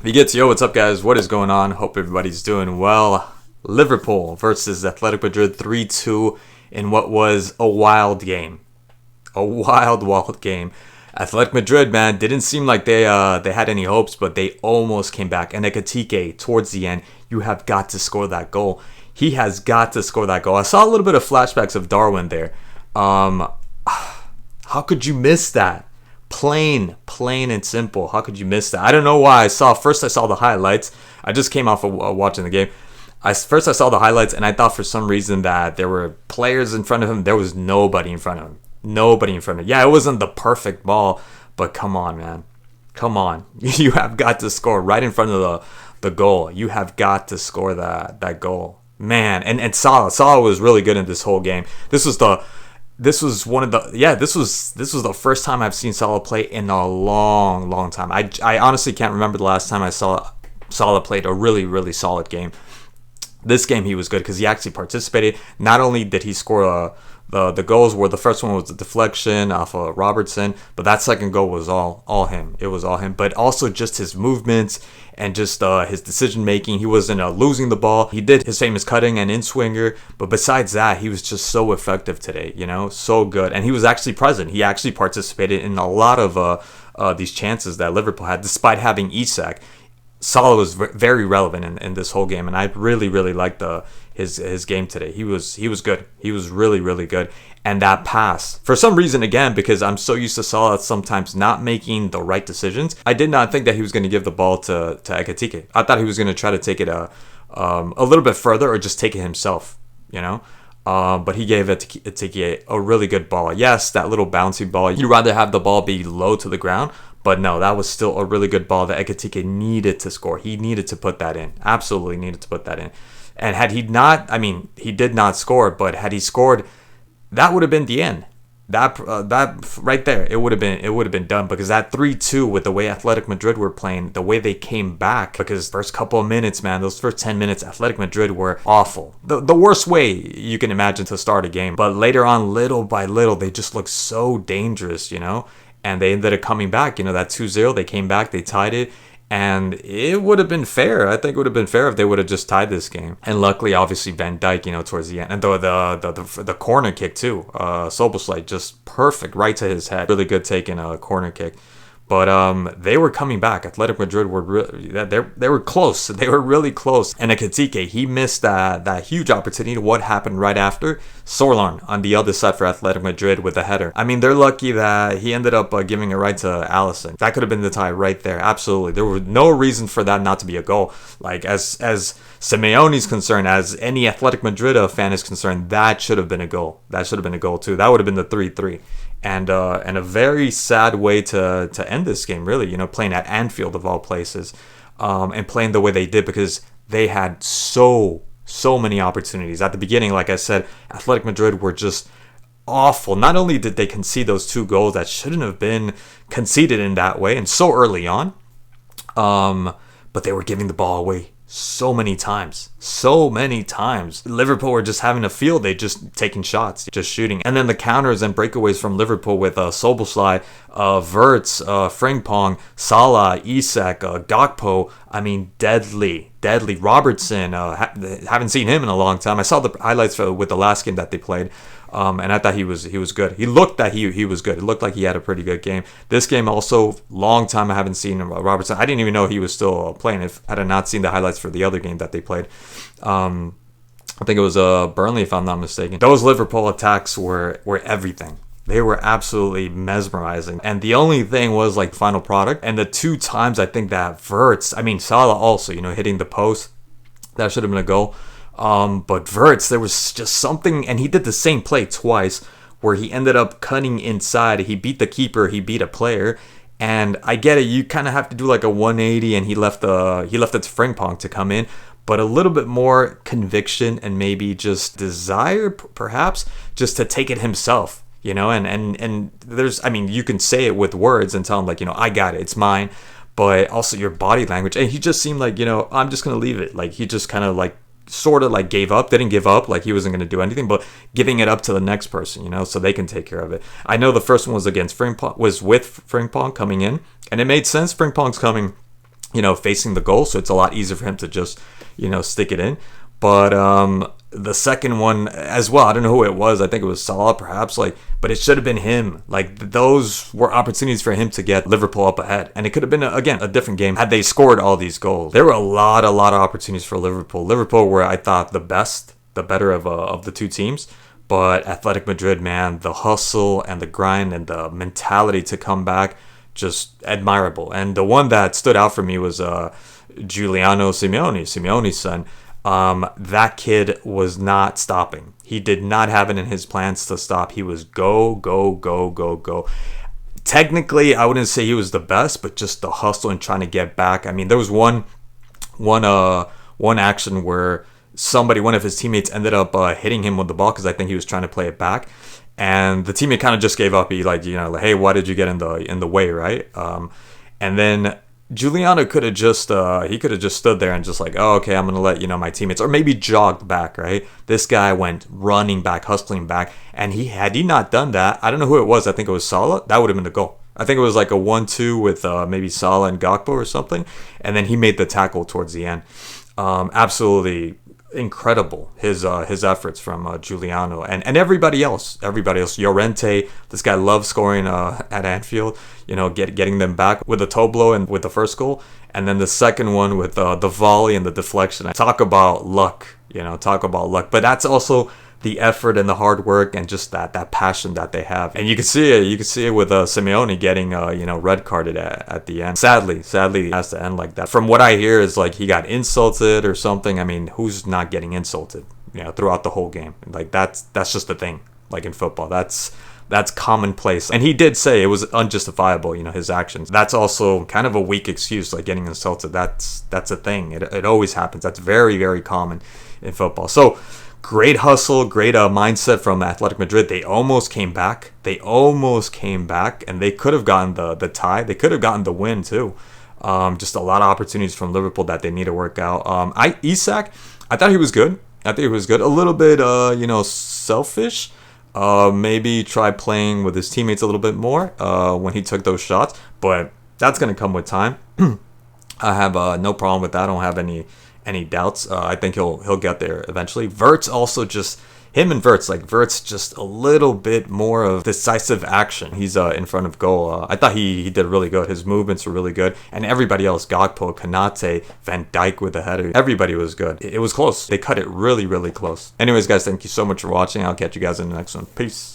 If gets yo, what's up, guys? What is going on? Hope everybody's doing well. Liverpool versus Athletic Madrid 3-2 in what was a wild game. A wild game. Athletic Madrid, man, didn't seem like they had any hopes, but they almost came back. And Ekatike, towards the end, you have got to score that goal. He has got to score that goal. I saw a little bit of flashbacks of Darwin there. How could you miss that? Plain and simple. How could you miss that? I don't know why. I saw the highlights. I just came off of watching the game. I saw the highlights, and I thought for some reason that there were players in front of him. There was nobody in front of him. Nobody in front of him. Yeah, it wasn't the perfect ball, but come on, man. Come on. You have got to score right in front of the goal. You have got to score that goal. Man, and Salah was really good in this whole game. This was the first time I've seen Salah play in a long time. I honestly can't remember the last time I saw Salah played a really solid game. This game he was good because he actually participated. Not only did he score the goals, where the first one was a deflection off of Robertson, but that second goal was all him. It was all him. But also just his movements and just his decision making. He wasn't losing the ball. He did his famous cutting and in swinger, but besides that, he was just so effective today. So good, and he was actually present. He actually participated in a lot of these chances that Liverpool had, despite having Isak. Salah was very relevant in this whole game, and I really liked his game today. He was good. He was really good. And that pass, for some reason, again, because I'm so used to Salah sometimes not making the right decisions, I did not think that he was going to give the ball to Ekatike. I thought he was going to try to take it a little bit further or just take it himself, but he gave Ekatike a really good ball. Yes, that little bouncy ball. You'd rather have the ball be low to the ground, but no, that was still a really good ball that Ekatike needed to score. He needed to put that in. Absolutely needed to put that in. And had he not, he did not score, but had he scored, that would have been the end. That right there, it would have been done, because that 3-2, with the way Athletic Madrid were playing, the way they came back, because first couple of minutes, man, those first 10 minutes, Athletic Madrid were awful. The worst way you can imagine to start a game. But later on, little by little, they just looked so dangerous, and they ended up coming back. That 2-0, they came back, they tied it. And it would have been fair. I think it would have been fair if they would have just tied this game. And luckily, obviously, Van Dijk, towards the end. And the corner kick, too. Soboslai, just perfect, right to his head. Really good taking a corner kick. But they were coming back. Athletic Madrid they were close. They were really close. And Ekatike, he missed that huge opportunity. What happened right after? Sorlon on the other side for Athletic Madrid with a header. They're lucky that he ended up giving it right to Alisson. That could have been the tie right there. Absolutely. There was no reason for that not to be a goal. Like, as Simeone's concerned, as any Athletic Madrid fan is concerned, that should have been a goal. That should have been a goal too. That would have been the 3-3. And a very sad way to end this game, really, playing at Anfield of all places, and playing the way they did, because they had so many opportunities. At the beginning, like I said, Athletic Madrid were just awful. Not only did they concede those 2 goals that shouldn't have been conceded in that way and so early on, but they were giving the ball away so many times. Liverpool were just having a field day, just taking shots, just shooting. And then the counters and breakaways from Liverpool with Soboslai, Wirtz, Frimpong, Salah, Isak, Gakpo. Deadly. Robertson, haven't seen him in a long time. I saw the highlights with the last game that they played. And I thought he was good. He looked that he was good. It looked like he had a pretty good game. This game also, long time I haven't seen Robertson. I didn't even know he was still playing. If had I not seen the highlights for the other game that they played, I think it was Burnley, if I'm not mistaken. Those Liverpool attacks were everything. They were absolutely mesmerizing. And the only thing was like final product. And the 2 times I think that Wirtz, Salah also, hitting the post, that should have been a goal. But Wirtz, there was just something, and he did the same play twice, where he ended up cutting inside. He beat the keeper, he beat a player, and I get it. You kind of have to do like a 180, and he left it to Frimpong to come in, but a little bit more conviction and maybe just desire, perhaps, just to take it himself. And there's, you can say it with words and tell him like, I got it, it's mine, but also your body language. And he just seemed like, I'm just gonna leave it. Like, he just kind of like sort of like gave up, didn't give up, like he wasn't going to do anything, but giving it up to the next person, so they can take care of it. I know the first one was with Frimpong coming in, and it made sense. Frimpong's coming facing the goal, so it's a lot easier for him to just, stick it in. But the second one as well, I don't know who it was. I think it was Salah, perhaps. But it should have been him. Those were opportunities for him to get Liverpool up ahead, and it could have been again a different game had they scored all these goals. There were a lot of opportunities for Liverpool. Liverpool were, I thought, the better of the two teams. But Athletic Madrid, man, the hustle and the grind and the mentality to come back, just admirable. And the one that stood out for me was Giuliano Simeone's son. That kid was not stopping. He did not have it in his plans to stop. He was go, go, go, go, go. Technically, I wouldn't say he was the best, but just the hustle and trying to get back. I mean, there was one action where one of his teammates ended up hitting him with the ball because I think he was trying to play it back, and the teammate kind of just gave up. He hey, why did you get in the way, right? And then Giuliano could have just stood there and just oh, okay, I'm gonna let my teammates, or maybe jogged back, right? This guy went running back, hustling back, and had he not done that, I don't know who it was. I think it was Salah. That would have been the goal. I think it was a 1-2 with maybe Salah and Gakpo or something, and then he made the tackle towards the end. Absolutely incredible his efforts from Giuliano and everybody else. Llorente, this guy loves scoring at Anfield, getting them back with the toe blow and with the first goal, and then the second one with the volley and the deflection. Talk about luck, but that's also the effort and the hard work and just that passion that they have. And you can see it with Simeone getting red carded at the end. Sadly it has to end like that. From what I hear is he got insulted or something. I mean, who's not getting insulted throughout the whole game? That's just the thing, in football. That's commonplace. And he did say it was unjustifiable, his actions. That's also kind of a weak excuse, getting insulted. That's a thing. It always happens. That's very, very common in football. So great hustle, great mindset from Athletic Madrid. They almost came back. And they could have gotten the tie. They could have gotten the win too. Just a lot of opportunities from Liverpool that they need to work out. Isak, I thought he was good. A little bit, selfish. Maybe try playing with his teammates a little bit more when he took those shots. But that's going to come with time. I have no problem with that. I don't have any doubts. I think he'll get there eventually. Wirtz also just Wirtz just a little bit more of decisive action. He's in front of goal. I thought he did really good. His movements were really good, and everybody else, Gakpo, Konate, Van Dijk with the header, everybody was good. It was close. They cut it really, really close. Anyways, guys, thank you so much for watching. I'll catch you guys in the next one. Peace.